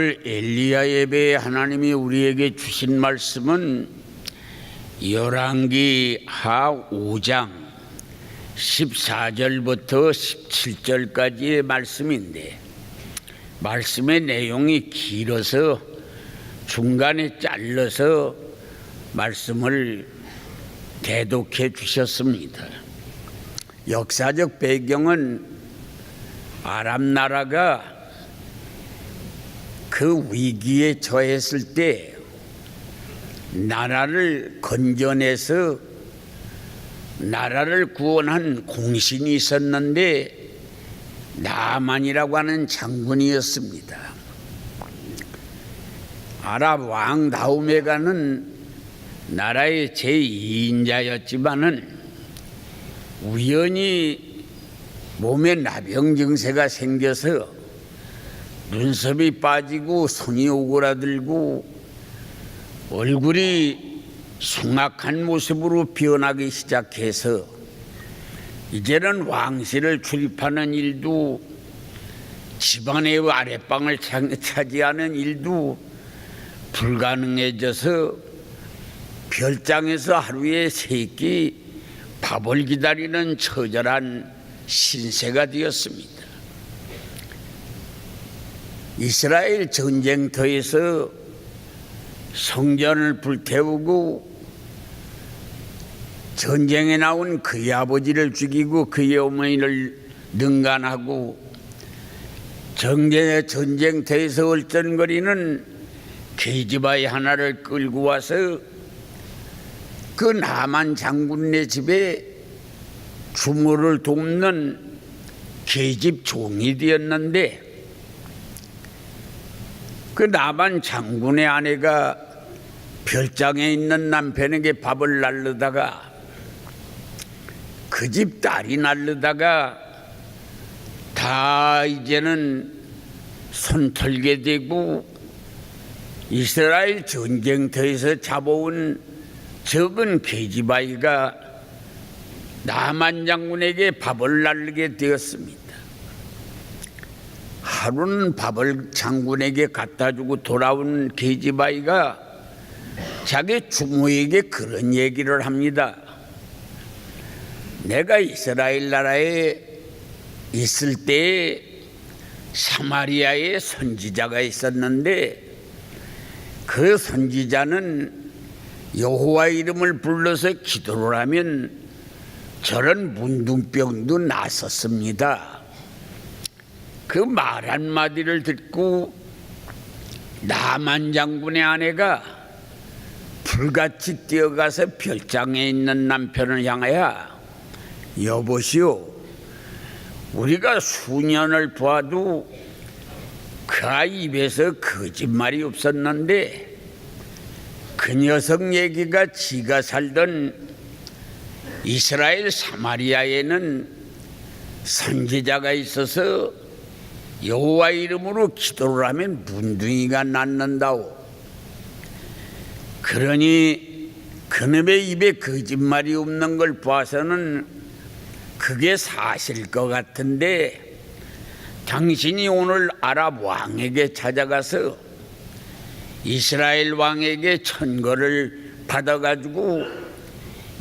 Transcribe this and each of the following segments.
오늘 엘리야 예배에 하나님이 우리에게 주신 말씀은 열왕기 하 5장 14절부터 17절까지의 말씀인데, 말씀의 내용이 길어서 중간에 잘라서 말씀을 대독해 주셨습니다. 역사적 배경은 아람 나라가 그 위기에 처했을 때 나라를 건져내서 나라를 구원한 공신이 있었는데 나만이라고 하는 장군이었습니다. 아랍 왕 다우메가는 나라의 제2인자였지만은 우연히 몸에 나병 증세가 생겨서 눈썹이 빠지고 손이 오그라들고 얼굴이 숭악한 모습으로 변하기 시작해서 이제는 왕실을 출입하는 일도 집안의 아랫방을 차지하는 일도 불가능해져서 별장에서 하루에 3끼 밥을 기다리는 처절한 신세가 되었습니다. 이스라엘 전쟁터에서 성전을 불태우고 전쟁에 나온 그의 아버지를 죽이고 그의 어머니를 능간하고 전쟁터에서 얼쩡거리는 계집아이 하나를 끌고 와서 그 나만 장군네 집에 주모를 돕는 계집 종이 되었는데, 그 나만 장군의 아내가 별장에 있는 남편에게 밥을 날르다가 그 집 딸이 날르다가 다 이제는 손 털게 되고 이스라엘 전쟁터에서 잡아온 적은 계집아이가 나만 장군에게 밥을 날르게 되었습니다. 하루는 밥을 장군에게 갖다 주고 돌아온 계집아이가 자기 주모에게 그런 얘기를 합니다. 내가 이스라엘 나라에 있을 때 사마리아에 선지자가 있었는데 그 선지자는 여호와 이름을 불러서 기도를 하면 저런 문둥병도 났었습니다. 그 말 한마디를 듣고 나만 장군의 아내가 불같이 뛰어가서 별장에 있는 남편을 향하여 여보시오, 우리가 수년을 봐도 그 아이 입에서 거짓말이 없었는데 그 녀석 얘기가 지가 살던 이스라엘 사마리아에는 선지자가 있어서 여호와 이름으로 기도를 하면 문둥이가 낳는다오. 그러니 그놈의 입에 거짓말이 없는 걸 봐서는 그게 사실일 것 같은데 당신이 오늘 아랍 왕에게 찾아가서 이스라엘 왕에게 천거를 받아가지고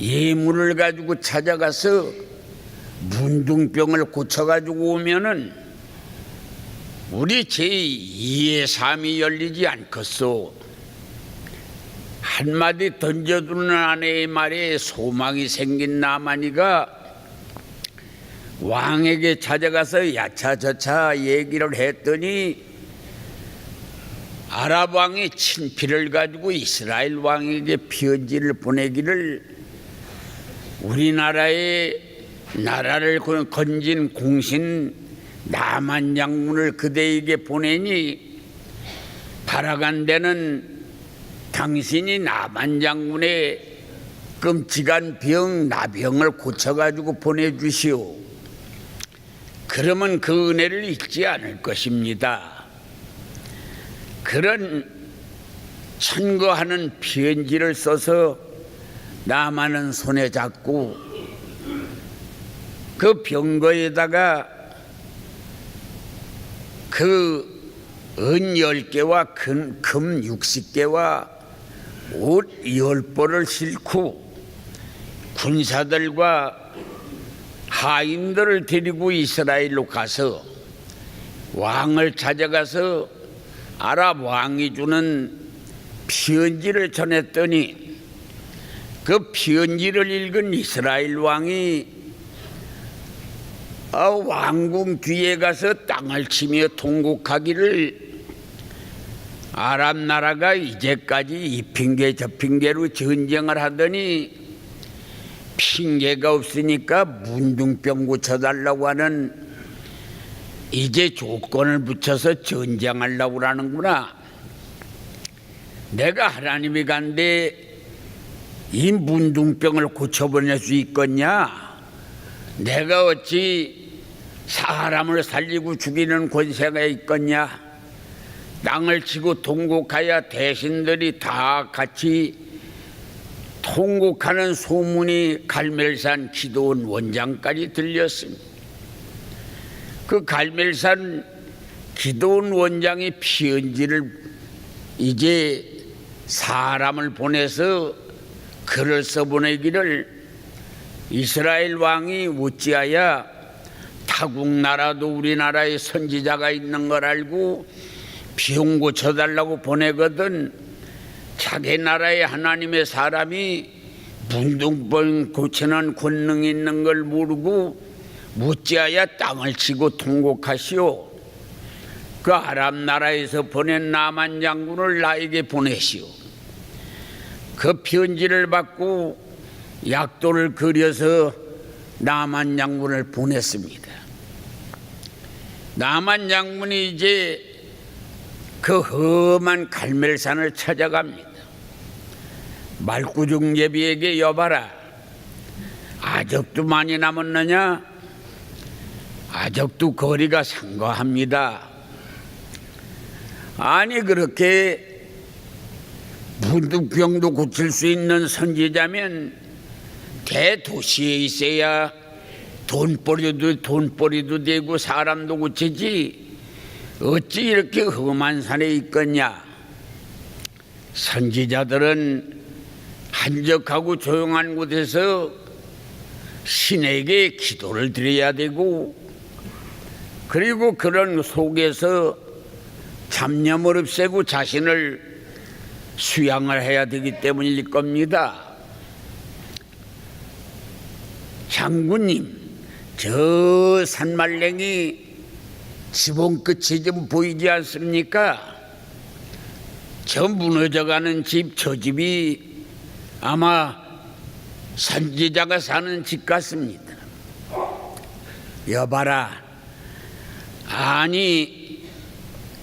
예물을 가지고 찾아가서 문둥병을 고쳐가지고 오면은 우리 제2의 삶이 열리지 않겠소. 한마디 던져두는 아내의 말에 소망이 생긴 나만이가 왕에게 찾아가서 야차저차 얘기를 했더니 아랍 왕이 친필을 가지고 이스라엘 왕에게 편지를 보내기를 우리나라의 나라를 건진 공신 나만 장군을 그대에게 보내니 바라간 데는 당신이 나만 장군의 끔찍한 병 나병을 고쳐가지고 보내주시오. 그러면 그 은혜를 잊지 않을 것입니다. 그런 천거하는 편지를 써서 나만은 손에 잡고 그 병거에다가 그 은 10개와 금 60개와 옷 10벌을 싣고 군사들과 하인들을 데리고 이스라엘로 가서 왕을 찾아가서 아랍 왕이 주는 편지를 전했더니 그 편지를 읽은 이스라엘 왕이 왕궁 뒤에 가서 땅을 치며 통곡하기를 아랍 나라가 이제까지 이 핑계 저 핑계로 전쟁을 하더니 핑계가 없으니까 문둥병 고쳐달라고 하는 이제 조건을 붙여서 전쟁하려고 하는구나. 내가 하나님이 간데 이 문둥병을 고쳐보낼 수 있겠냐? 내가 어찌 사람을 살리고 죽이는 권세가 있겠냐? 땅을 치고 통곡하여 대신들이 다 같이 통곡하는 소문이 갈멜산 기도원 원장까지 들렸습니다. 그 갈멜산 기도원 원장이 편지를 이제 사람을 보내서 글을 써보내기를 이스라엘 왕이 어찌하여 타국 나라도 우리나라에 선지자가 있는 걸 알고 병 고쳐달라고 보내거든 자기 나라에 하나님의 사람이 문둥병 고치는 권능이 있는 걸 모르고 어찌하여 땅을 치고 통곡하시오. 그 아랍 나라에서 보낸 나만 장군을 나에게 보내시오. 그 편지를 받고 약도를 그려서 나만 장군을 보냈습니다. 나만 장군이 이제 그 험한 갈멜산을 찾아갑니다. 말구중 예비에게 여봐라. 아직도 많이 남았느냐? 아직도 거리가 상거합니다. 아니 그렇게 문둥병도 고칠 수 있는 선지자면 대도시에 있어야 돈벌이도 되고 사람도 고치지 어찌 이렇게 험한 산에 있겠냐. 선지자들은 한적하고 조용한 곳에서 신에게 기도를 드려야 되고 그리고 그런 속에서 잡념을 없애고 자신을 수양을 해야 되기 때문일 겁니다. 장군님, 저 산말랭이 지붕 끝이 좀 보이지 않습니까? 저 무너져가는 집, 저 집이 아마 선지자가 사는 집 같습니다. 여봐라. 아니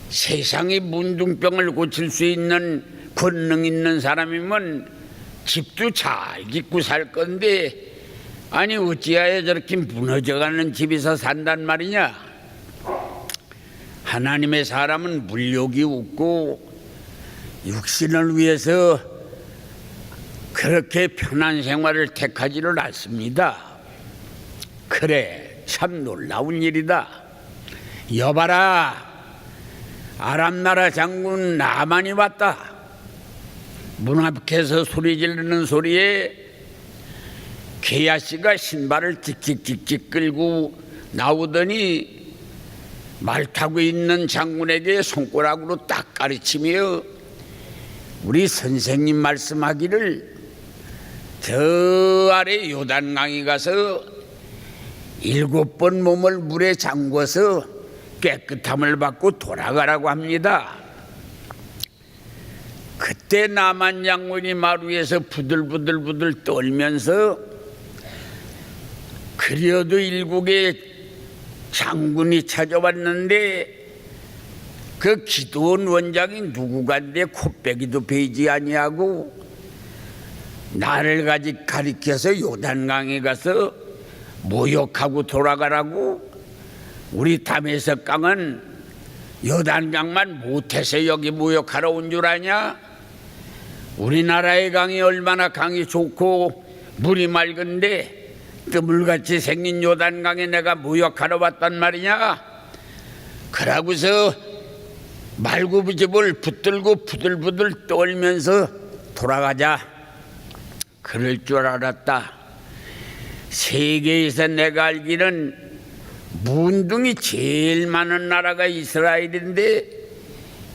세상에 문둥병을 고칠 수 있는 권능 있는 사람이면 집도 잘 짓고 살 건데 아니 어찌하여 저렇게 무너져가는 집에서 산단 말이냐. 하나님의 사람은 물욕이 없고 육신을 위해서 그렇게 편한 생활을 택하지를 않습니다. 그래, 참 놀라운 일이다. 여봐라, 아랍나라 장군 나만이 왔다. 문 앞에서 소리 지르는 소리에 게하씨가 신발을 틱틱틱틱 끌고 나오더니 말 타고 있는 장군에게 손가락으로 딱 가르치며 우리 선생님 말씀하기를 저 아래 요단강에 가서 7번 몸을 물에 잠궈서 깨끗함을 받고 돌아가라고 합니다. 그때 나만 장군이 마루에서 부들부들 떨면서 그려도 7의 장군이 찾아왔는데 그 기도원 원장이 누구간데 코빼기도 베이지 아니하고 나를 가리켜서 요단강에 가서 모욕하고 돌아가라고. 우리 다메섹 강은 요단강만 못해서 여기 모욕하러 온 줄 아냐? 우리나라의 강이 얼마나 강이 좋고 물이 맑은데 뜨물같이 생긴 요단강에 내가 모욕하러 왔단 말이냐? 그러고서 말구부집을 붙들고 부들부들 떨면서 돌아가자. 그럴 줄 알았다. 세계에서 내가 알기는 문둥이 제일 많은 나라가 이스라엘인데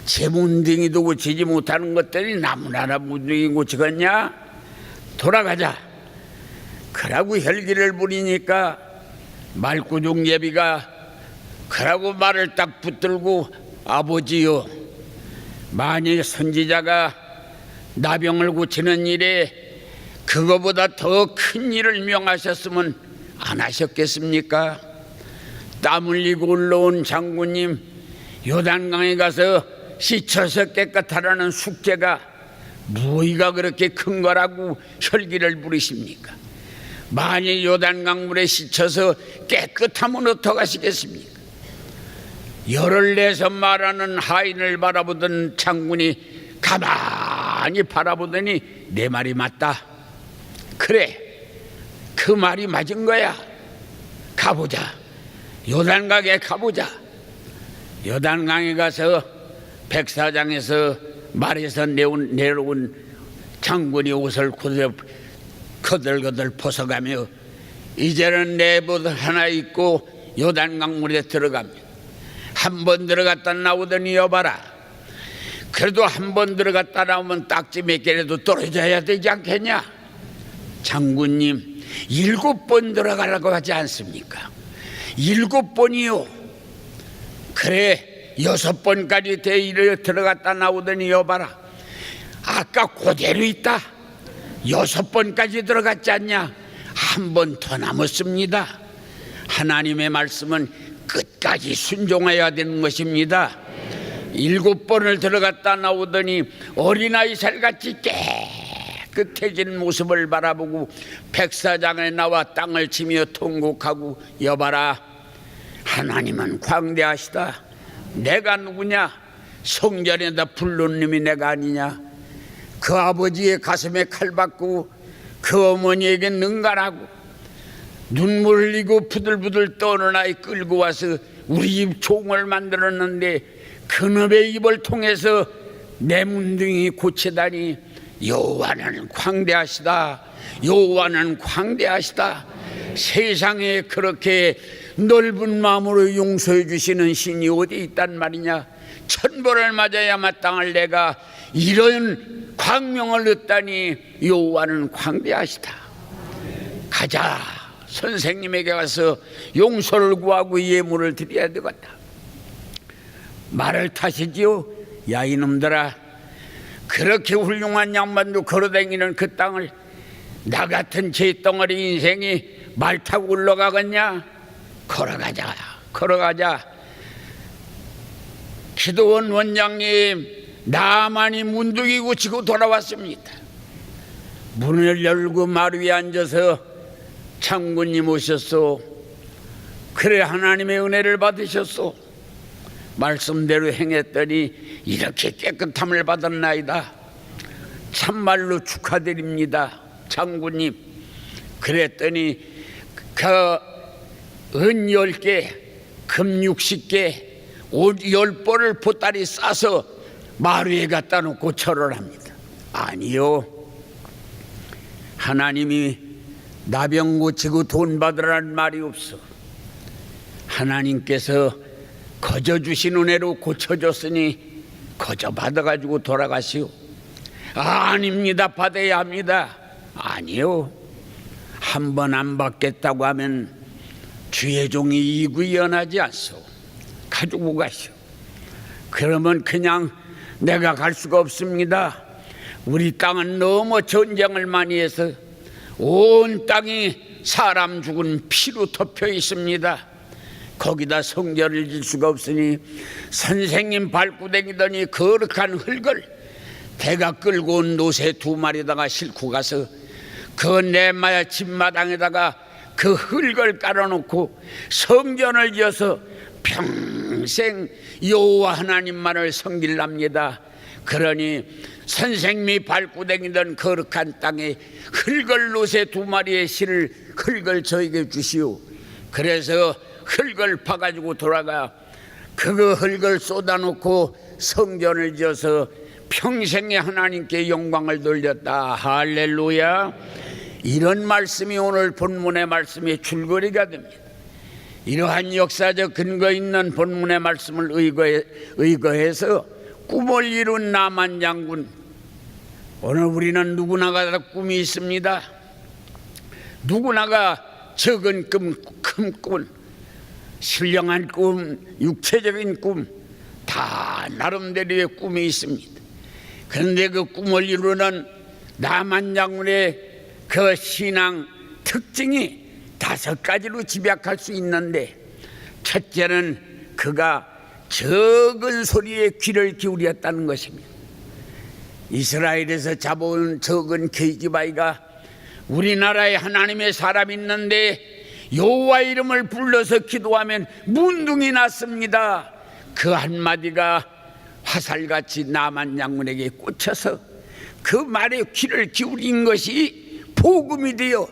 제 문둥이도 고치지 못하는 것들이 나무나라 문둥이 고치겠냐? 돌아가자. 그러고 혈기를 부리니까 말구중 예비가 그러고 말을 딱 붙들고 아버지요, 만일 선지자가 나병을 고치는 일에 그거보다 더 큰 일을 명하셨으면 안 하셨겠습니까? 땀 흘리고 올라온 장군님 요단강에 가서 씻어서 깨끗하라는 숙제가 무의가 그렇게 큰 거라고 혈기를 부리십니까? 만일 요단강 물에 씻어서 깨끗하면 어떡하시겠습니까? 열을 내서 말하는 하인을 바라보던 장군이 가만히 바라보더니 내 말이 맞다. 그래, 그 말이 맞은 거야. 가보자. 요단강에 가보자. 요단강에 가서 백사장에서 말에서 내려온 장군이 옷을 거들거들 벗어가며 이제는 내 벗 하나 입고 요단강 물에 들어갑니다. 한 번 들어갔다 나오더니 여봐라. 그래도 한 번 들어갔다 나오면 딱지 몇 개라도 떨어져야 되지 않겠냐? 장군님 7번 들어가라고 하지 않습니까? 7번이요. 그래 6번까지 대일에 들어갔다 나오더니 여봐라. 아까 그대로 있다. 6번까지 들어갔지 않냐? 한 번 더 남았습니다. 하나님의 말씀은 끝까지 순종해야 되는 것입니다. 7번을 들어갔다 나오더니 어린아이 살같이 깨끗해진 모습을 바라보고 백사장에 나와 땅을 치며 통곡하고 여봐라. 하나님은 광대하시다. 내가 누구냐? 성전에다 불러온 놈이 내가 아니냐? 그 아버지의 가슴에 칼 받고 그 어머니에게 능가하고 눈물 흘리고 부들부들 떠는 아이 끌고 와서 우리 집 종을 만들었는데 그놈의 입을 통해서 내 문둥이 고치다니 여호와는 광대하시다. 여호와는 광대하시다. 세상에 그렇게 넓은 마음으로 용서해 주시는 신이 어디 있단 말이냐? 천벌을 맞아야 마땅할 내가 이런 광명을 얻다니 여호와는 광대하시다. 가자. 선생님에게 가서 용서를 구하고 예물을 드려야 되겠다. 말을 타시지요. 야 이놈들아, 그렇게 훌륭한 양반도 걸어다니는 그 땅을 나 같은 재덩어리 인생이 말 타고 올라가겠냐? 걸어가자. 걸어가자. 기도원 원장님 나만이 문둥이 고치고 돌아왔습니다. 문을 열고 말 위에 앉아서 장군님 오셨소. 그래 하나님의 은혜를 받으셨소. 말씀대로 행했더니 이렇게 깨끗함을 받았나이다. 참말로 축하드립니다 장군님. 그랬더니 그 은 10개 금 60개 옷 10벌을 보따리 싸서 마루에 갖다 놓고 절을 합니다. 아니요, 하나님이 나병 고치고 돈 받으라는 말이 없어. 하나님께서 거저 주신 은혜로 고쳐줬으니 거저 받아가지고 돌아가시오. 아닙니다. 받아야 합니다. 아니요, 한 번 안 받겠다고 하면 주의 종이 이구연하지 않소. 가지고 가시오. 그러면 그냥 내가 갈 수가 없습니다. 우리 땅은 너무 전쟁을 많이 해서 온 땅이 사람 죽은 피로 덮여 있습니다. 거기다 성전을 질 수가 없으니 선생님 밟고 다니더니 거룩한 흙을 배가 끌고 온 노새 2마리다가 싣고 가서 그 내마야 집마당에다가 그 흙을 깔아놓고 성전을 지어서 평생 여호와 하나님만을 섬길랍니다. 그러니 선생님이 밟고 다니던 거룩한 땅에 흙을 노새 2마리의 실을 흙을 저에게 주시오. 그래서 흙을 파가지고 돌아가 그거 흙을 쏟아놓고 성전을 지어서 평생에 하나님께 영광을 돌렸다. 할렐루야. 이런 말씀이 오늘 본문의 말씀의 줄거리가 됩니다. 이러한 역사적 근거 있는 본문의 말씀을 의거해서 꿈을 이룬 나만 장군, 오늘 우리는 누구나가 다 꿈이 있습니다. 누구나가 적은 꿈, 큰 꿈, 신령한 꿈, 육체적인 꿈, 다 나름대로의 꿈이 있습니다. 그런데 그 꿈을 이루는 나만 장군의 그 신앙 특징이 5가지로 집약할 수 있는데, 첫째는 그가 적은 소리에 귀를 기울였다는 것입니다. 이스라엘에서 잡아온 적은 계집아이가 우리나라에 하나님의 사람이 있는데 여호와 이름을 불러서 기도하면 문둥이 났습니다. 그 한마디가 화살같이 나만 장군에게 꽂혀서 그 말에 귀를 기울인 것이 복음이 되어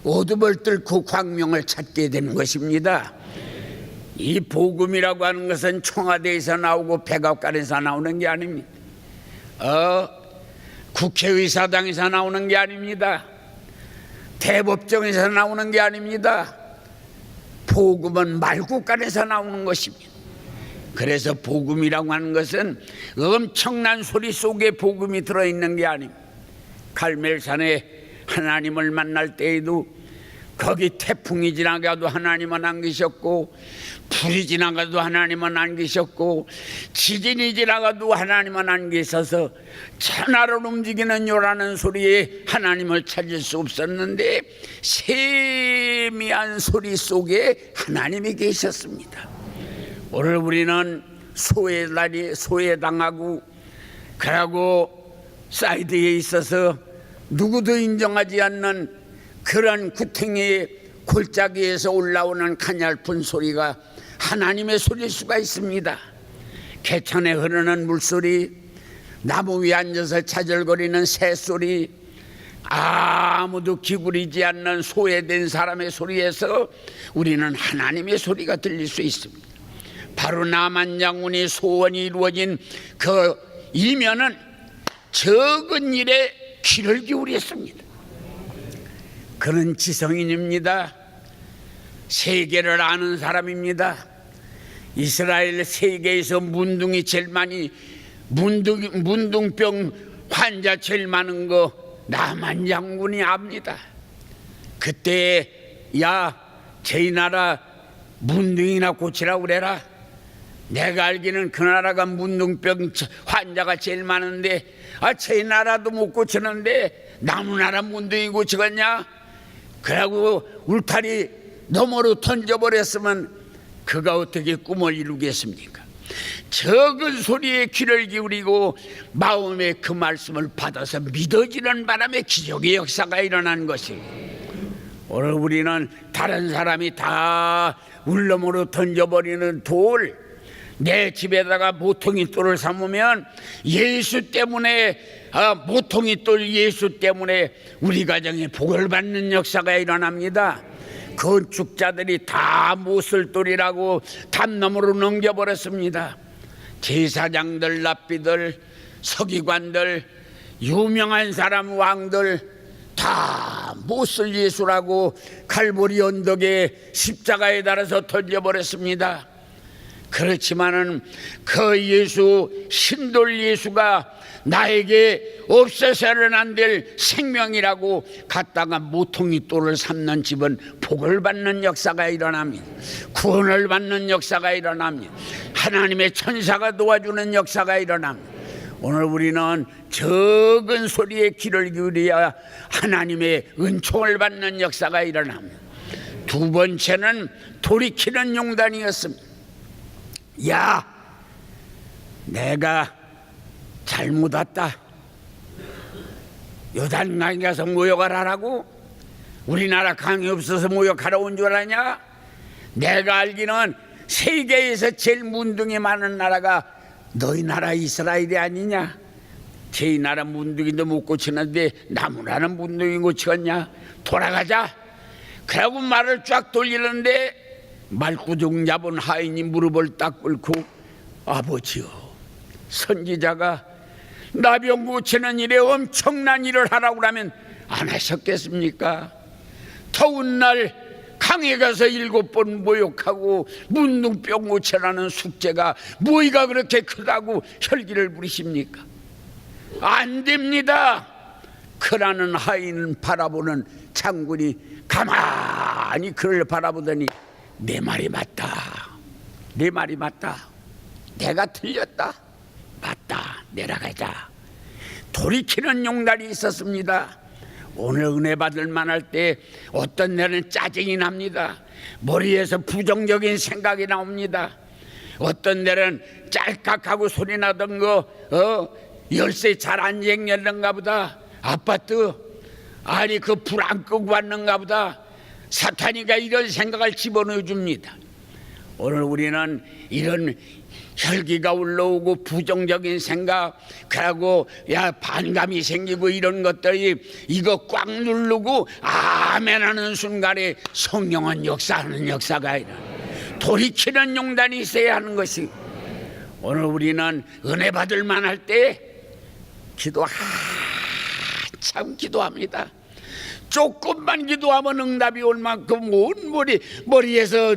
어둠을 뚫고 광명을 찾게 되는 것입니다. 이 복음이라고 하는 것은 청와대에서 나오고 백악관에서 나오는 게 아닙니다. 국회의사당에서 나오는 게 아닙니다. 대법정에서 나오는 게 아닙니다. 복음은 말국간에서 나오는 것입니다. 그래서 복음이라고 하는 것은 엄청난 소리 속에 복음이 들어있는 게 아닙니다. 갈멜산에 하나님을 만날 때에도 거기 태풍이 지나가도 하나님은 안 계셨고, 불이 지나가도 하나님은 안 계셨고, 지진이 지나가도 하나님은 안 계셔서 천하를 움직이는 요라는 소리에 하나님을 찾을 수 없었는데 세미한 소리 속에 하나님이 계셨습니다. 오늘 우리는 소외당하고 그러고 사이드에 있어서 누구도 인정하지 않는 그런 구탱이의 골짜기에서 올라오는 가냘픈 소리가 하나님의 소리일 수가 있습니다. 개천에 흐르는 물소리, 나무 위에 앉아서 차절거리는 새소리, 아무도 기울이지 않는 소외된 사람의 소리에서 우리는 하나님의 소리가 들릴 수 있습니다. 바로 나만 장군의 소원이 이루어진 그 이면은 적은 일에 귀를 기울였습니다. 그는 지성인입니다. 세계를 아는 사람입니다. 이스라엘 세계에서 문둥이 제일 많이 문둥병 환자 제일 많은 거 나만 장군이 압니다. 그때 야, 저희 나라 문둥이나 고치라고 그래라. 내가 알기는 그 나라가 문둥병 환자가 제일 많은데 저희 나라도 못 고치는데 남의 나라 문둥이 고치겠냐? 그러고 울타리 너머로 던져버렸으면 그가 어떻게 꿈을 이루겠습니까? 적은 소리에 귀를 기울이고 마음에 그 말씀을 받아서 믿어지는 바람에 기적의 역사가 일어난 것이, 오늘 우리는 다른 사람이 다 울너머로 던져버리는 돌, 내 집에다가 모퉁이 돌을 삼으면 예수 때문에 모퉁이 돌 예수 때문에 우리 가정에 복을 받는 역사가 일어납니다. 건축자들이 다 모슬돌이라고 담너머로 넘겨버렸습니다. 제사장들, 랍비들, 서기관들, 유명한 사람, 왕들 다 모슬 예수라고 갈보리 언덕에 십자가에 달아서 던져버렸습니다. 그렇지만은 그 예수, 신돌 예수가 나에게 없어서는 안 될 생명이라고 갖다가 모퉁이 돌을 삼는 집은 복을 받는 역사가 일어납니다. 구원을 받는 역사가 일어납니다. 하나님의 천사가 도와주는 역사가 일어납니다. 오늘 우리는 적은 소리에 귀를 기울여야 하나님의 은총을 받는 역사가 일어납니다. 두 번째는 돌이키는 용단이었습니다. 야, 내가 잘못 왔다. 요단강에 가서 모욕하라고? 우리나라 강이 없어서 모욕하러 온 줄 아냐? 내가 알기는 세계에서 제일 문둥이 많은 나라가 너희 나라 이스라엘이 아니냐? 저희 나라 문둥이도 못 고치는데 남의 나라 문둥이 고치겠냐? 돌아가자. 그러고 말을 쫙 돌리는데 말구정 잡은 하인이 무릎을 딱 꿇고 아버지요, 선지자가 나병 고치는 일에 엄청난 일을 하라고 하면 안 하셨겠습니까? 더운 날 강에 가서 7번 모욕하고 문둥병 고치라는 숙제가 뭐이가 그렇게 크다고 혈기를 부리십니까? 안 됩니다. 그라는 하인은 바라보는 장군이 가만히 그를 바라보더니 내 말이 맞다, 내 말이 맞다, 내가 틀렸다, 맞다, 내려가자. 돌이키는 용달이 있었습니다. 오늘 은혜 받을 만할 때 어떤 날은 짜증이 납니다. 머리에서 부정적인 생각이 나옵니다. 어떤 날은 짤깍하고 소리 나던 거 열쇠 잘 안 쟁였는가 보다, 아파트 아니 그 불 안 끄고 왔는가 보다, 사탄이가 이런 생각을 집어넣어 줍니다. 오늘 우리는 이런 혈기가 올라오고 부정적인 생각, 그러고 반감이 생기고 이런 것들이 이거 꽉 누르고 아멘 하는 순간에 성령은 역사하는 역사가 아니라 돌이키는 용단이 있어야 하는 것이, 오늘 우리는 은혜 받을 만할 때 참 기도합니다. 조금만 기도하면 응답이 올 만큼 온 머리에서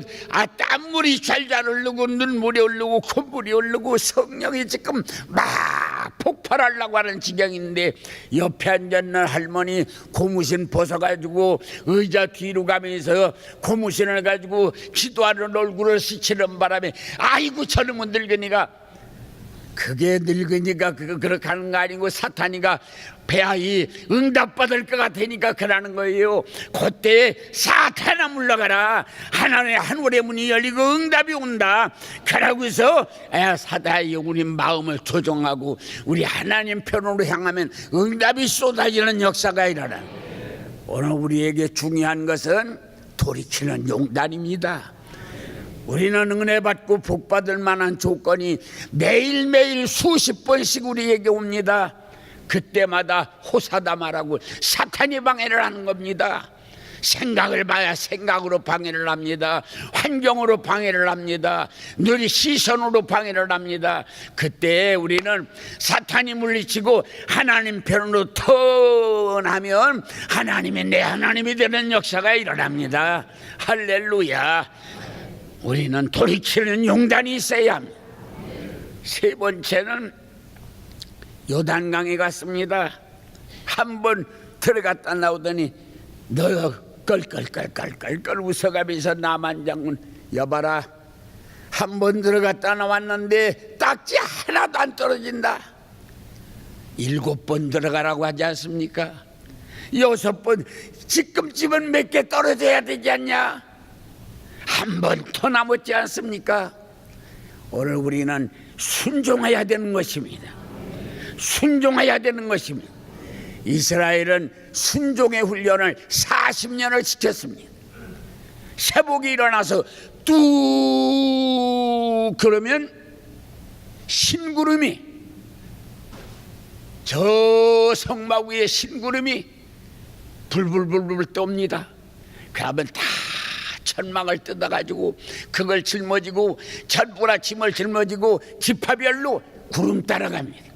땀물이 잘잘 흐르고 눈물이 흐르고 콧물이 흐르고 성령이 지금 막 폭발하려고 하는 지경인데, 옆에 앉아있는 할머니 고무신 벗어가지고 의자 뒤로 가면서 고무신을 가지고 기도하는 얼굴을 스치는 바람에 아이고 저놈은 늙은이가, 그게 늙으니까 그렇게 하는 거 아니고 사탄이가 배아이 응답받을 것 같으니까 그러는 거예요. 그때 사탄아 물러가라, 하나님의 하늘의 문이 열리고 응답이 온다. 그러고서 사탄이 우리 마음을 조정하고 우리 하나님 편으로 향하면 응답이 쏟아지는 역사가 일어나. 오늘 우리에게 중요한 것은 돌이키는 용단입니다. 우리는 은혜 받고 복 받을 만한 조건이 매일매일 수십 번씩 우리에게 옵니다. 그때마다 호사다마라고 사탄이 방해를 하는 겁니다. 생각을 봐야 생각으로 방해를 합니다. 환경으로 방해를 합니다. 늘 시선으로 방해를 합니다. 그때 우리는 사탄이 물리치고 하나님 편으로 턴하면 하나님이 내 하나님이 되는 역사가 일어납니다. 할렐루야. 우리는 돌이키는 용단이 있어야 합니다. 세 번째는 요단강에 갔습니다. 한번 들어갔다 나오더니 너 껄껄껄껄껄 웃어가면서 나만 장군, 여봐라, 한번 들어갔다 나왔는데 딱지 하나도 안 떨어진다. 7번 들어가라고 하지 않습니까? 6번, 지금쯤은 몇 개 떨어져야 되지 않냐? 한 번 더 남았지 않습니까? 오늘 우리는 순종해야 되는 것입니다. 순종해야 되는 것입니다. 이스라엘은 순종의 훈련을 40년을 시켰습니다. 새복이 일어나서 뚝 그러면 신구름이, 저 성막 위에 신구름이 불불불불 떱니다. 그러면 다 천막을 뜯어가지고 그걸 짊어지고 전부라침을 짊어지고 지파별로 구름 따라갑니다.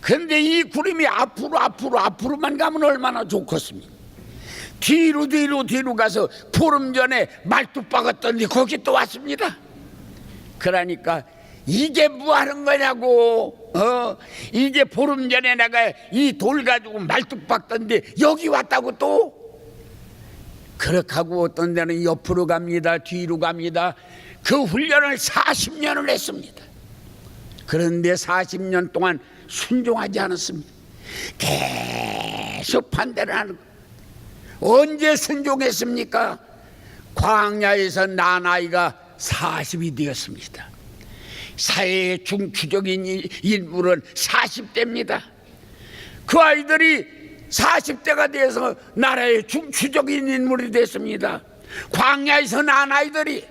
그런데 이 구름이 앞으로만 가면 얼마나 좋겠습니까? 뒤로 가서 보름 전에 말뚝 박았더니 거기 또 왔습니다. 그러니까 이게 뭐 하는 거냐고, 이게 보름 전에 내가 이 돌 가지고 말뚝 박던데 여기 왔다고 또? 그렇게 하고 어떤 데는 옆으로 갑니다. 뒤로 갑니다. 그 훈련을 40년을 했습니다. 그런데 40년 동안 순종하지 않았습니다. 계속 반대를 하는 거예요. 언제 순종했습니까? 광야에서 난 아이가 40이 되었습니다. 사회의 중추적인 인물은 40대입니다. 그 아이들이 40대가 돼서 나라의 중추적인 인물이 됐습니다. 광야에서 난 아이들이,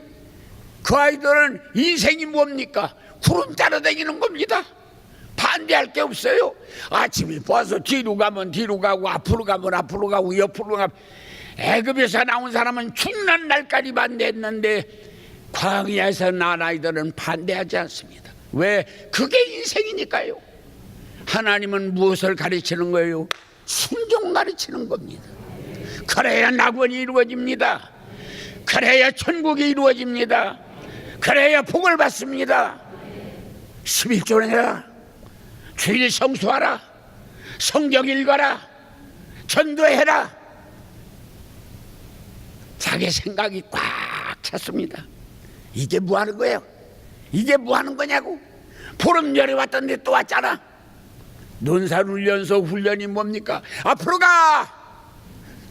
그 아이들은 인생이 뭡니까? 구름 따라다니는 겁니다. 반대할 게 없어요. 아침에 봐서 뒤로 가면 뒤로 가고 앞으로 가면 앞으로 가고 옆으로 가면, 애굽에서 나온 사람은 죽는 날까지 반대했는데 광야에서 난 아이들은 반대하지 않습니다. 왜? 그게 인생이니까요. 하나님은 무엇을 가르치는 거예요? 순종 가르치는 겁니다. 그래야 낙원이 이루어집니다. 그래야 천국이 이루어집니다. 그래야 복을 받습니다. 11조 내라, 주일 성수하라, 성경 읽어라, 전도해라. 자기 생각이 꽉 찼습니다. 이게 뭐 하는 거예요? 이게 뭐 하는 거냐고. 보름절에 왔던데 또 왔잖아. 논산훈련소 훈련이 뭡니까? 앞으로 가,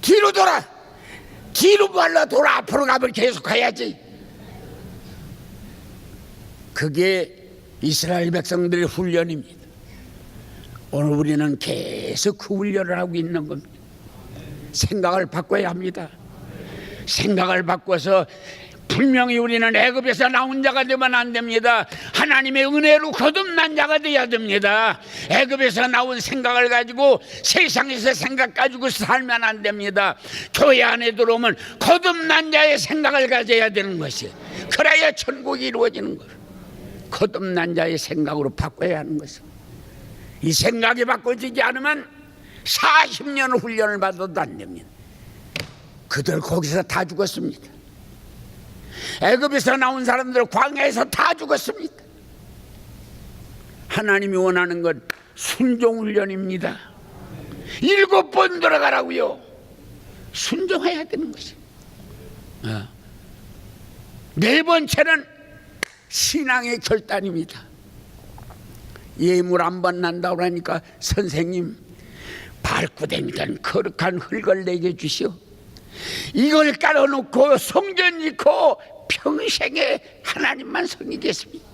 뒤로 돌아. 뒤로 말라 돌아. 앞으로 가면 계속 가야지. 그게 이스라엘 백성들의 훈련입니다. 오늘 우리는 계속 그 훈련을 하고 있는 겁니다. 생각을 바꿔야 합니다. 생각을 바꿔서 분명히 우리는 애굽에서 나온 자가 되면 안 됩니다. 하나님의 은혜로 거듭난 자가 되어야 됩니다. 애굽에서 나온 생각을 가지고 세상에서 생각 가지고 살면 안 됩니다. 교회 안에 들어오면 거듭난 자의 생각을 가져야 되는 것이, 그래야 천국이 이루어지는 거예요. 거듭난 자의 생각으로 바꿔야 하는 것입니다. 이 생각이 바꿔지지 않으면 40년 훈련을 받아도 안 됩니다. 그들 거기서 다 죽었습니다. 애굽에서 나온 사람들 광야에서 다 죽었습니다. 하나님이 원하는 건 순종 훈련입니다. 7번 들어가라고요. 순종해야 되는 것입니다. 4번째는 신앙의 결단입니다. 예물 안 받는다고 하니까 선생님, 발구댕이던 거룩한 흙을 내게 주시오. 이걸 깔아놓고 성전 짓고 평생에 하나님만 섬기겠습니다.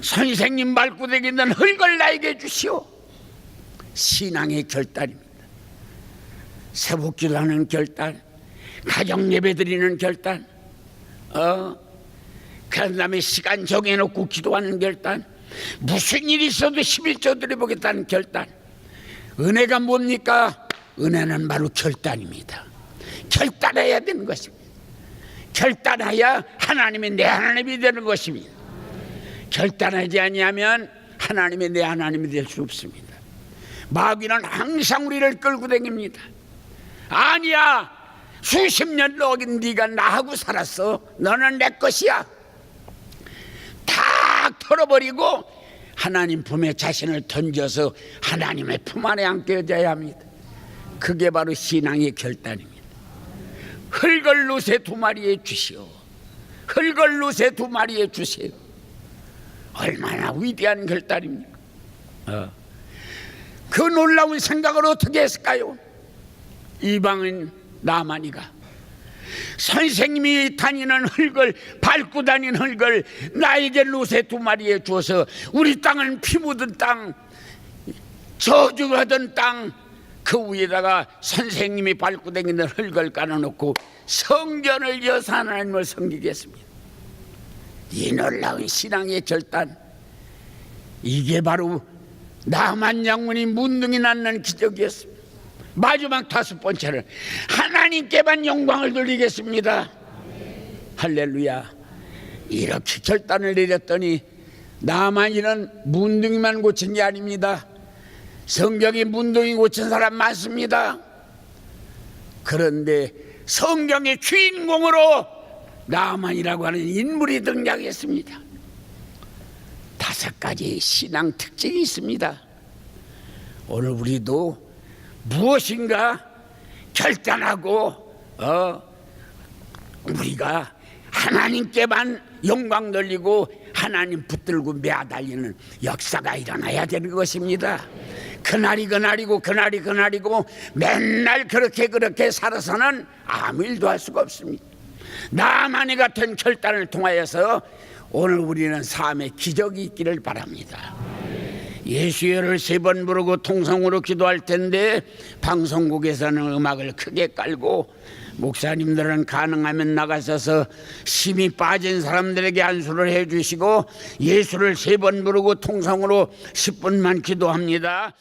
선생님 발구댕이던 흙을 나에게 주시오. 신앙의 결단입니다. 새벽기도하는 결단, 가정 예배 드리는 결단, 그 다음에 시간 정해놓고 기도하는 결단, 무슨 일이 있어도 11조 드려보겠다는 결단. 은혜가 뭡니까? 은혜는 바로 결단입니다. 결단해야 되는 것입니다. 결단해야 하나님이 내 하나님이 되는 것입니다. 결단하지 아니하면 하나님이 내 하나님이 될 수 없습니다. 마귀는 항상 우리를 끌고 다닙니다. 아니야, 수십 년 넘긴 네가 나하고 살았어. 너는 내 것이야. 다 털어버리고 하나님 품에 자신을 던져서 하나님의 품 안에 안겨져야 합니다. 그게 바로 신앙의 결단입니다. 흙을 노새 2마리에 주시오. 흙을 노새 2마리에 주세요. 얼마나 위대한 결단입니까? 그 놀라운 생각을 어떻게 했을까요? 이방인 나만이가 선생님이 다니는 흙을, 밟고 다니는 흙을 나에게 노새 2마리에 주어서 우리 땅은 피 묻은 땅, 저주하던 땅, 그 위에다가 선생님이 밟고 다니는 흙을 깔아놓고 성전을 지어서 하나님을 섬기겠습니다. 이 놀라운 신앙의 결단, 이게 바로 나만 장군이 문둥이 낳는 기적이었습니다. 마지막 5번째는 하나님께만 영광을 돌리겠습니다. 할렐루야. 이렇게 결단을 내렸더니 나만이는 문둥이만 고친 게 아닙니다. 성경에 문둥이 고친 사람 많습니다. 그런데 성경의 주인공으로 나만이라고 하는 인물이 등장했습니다. 5가지 신앙 특징이 있습니다. 오늘 우리도 무엇인가 결단하고 우리가 하나님께만 영광 돌리고 하나님 붙들고 매달리는 역사가 일어나야 되는 것입니다. 그날이 그날이고 그날이 그날이고 맨날 그렇게 살아서는 아무 일도 할 수가 없습니다. 나만이 같은 결단을 통하여서 오늘 우리는 삶의 기적이 있기를 바랍니다. 예수를 3번 부르고 통성으로 기도할 텐데 방송국에서는 음악을 크게 깔고 목사님들은 가능하면 나가셔서 힘이 빠진 사람들에게 안수를 해주시고 예수를 3번 부르고 통성으로 10분만 기도합니다.